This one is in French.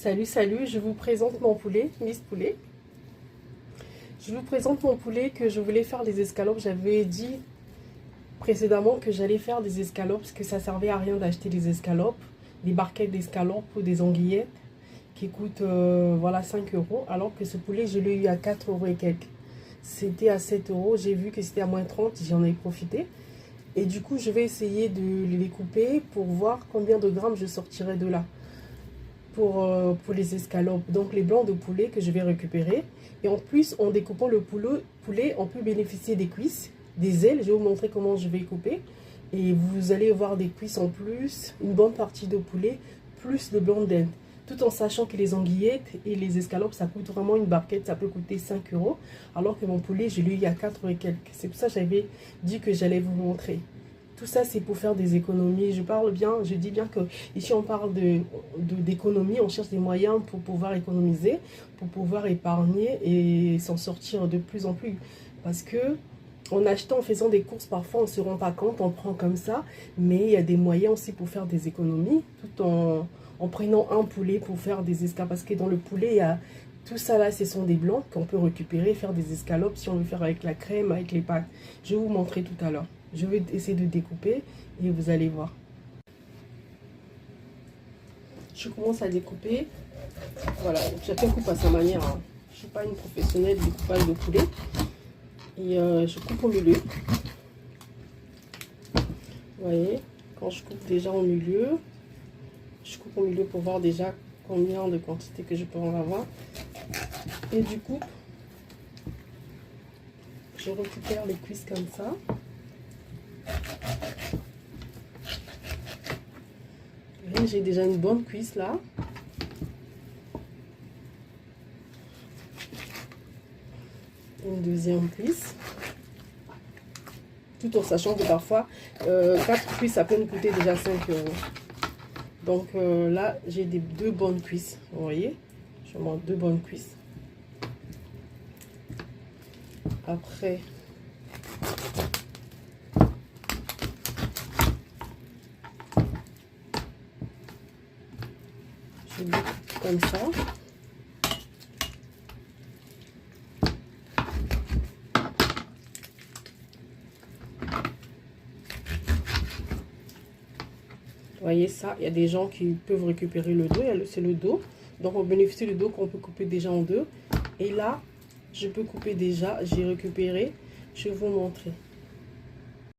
Salut, salut, je vous présente mon poulet, Miss Poulet. Je vous présente mon poulet que je voulais faire des escalopes. J'avais dit précédemment que j'allais faire des escalopes parce que ça servait à rien d'acheter des escalopes, des barquettes d'escalopes ou des anguillettes qui coûtent voilà 5 euros. Alors que ce poulet, je l'ai eu à 4 euros et quelques. C'était à 7 euros, j'ai vu que c'était à moins 30, j'en ai profité. Et du coup, je vais essayer de les couper pour voir combien de grammes je sortirai de là. Pour les escalopes, donc les blancs de poulet que je vais récupérer. Et en plus, en découpant le poulet, on peut bénéficier des cuisses, des ailes. Je vais vous montrer comment je vais couper. Et vous allez voir des cuisses en plus, une bonne partie de poulet, plus le blanc d'Inde. Tout en sachant que les anguillettes et les escalopes, ça coûte vraiment une barquette, ça peut coûter 5 euros. Alors que mon poulet, je l'ai eu à 4 et quelques. C'est pour ça que j'avais dit que j'allais vous montrer. Tout ça, c'est pour faire des économies. Je dis bien que ici, on parle d'économie. On cherche des moyens pour pouvoir économiser, pour pouvoir épargner et s'en sortir de plus en plus. Parce que en achetant, en faisant des courses, parfois, on ne se rend pas compte, on prend comme ça. Mais il y a des moyens aussi pour faire des économies, tout en prenant un poulet pour faire des escalopes. Parce que dans le poulet, il y a tout ça là, ce sont des blancs qu'on peut récupérer, faire des escalopes si on veut faire avec la crème, avec les pâtes. Je vais vous montrer tout à l'heure. Je vais essayer de découper et vous allez voir. Je commence à découper. Voilà, chacun coupe à sa manière. Hein. Je ne suis pas une professionnelle du découpage de poulet. Et je coupe au milieu. Vous voyez, quand je coupe déjà au milieu, je coupe au milieu pour voir déjà combien de quantité que je peux en avoir. Et du coup, je récupère les cuisses comme ça. J'ai déjà une bonne cuisse là. Une deuxième cuisse. Tout en sachant que parfois, 4 cuisses, ça peut me coûter déjà 5 euros. Donc là, j'ai deux bonnes cuisses. Vous voyez? Je monte 2 bonnes cuisses. Après, je découpe comme ça. Vous voyez ça, il y a des gens qui peuvent récupérer le dos, c'est le dos. Donc on bénéficie du dos qu'on peut couper déjà en deux. Et là, je peux couper déjà, j'ai récupéré, je vais vous montrer.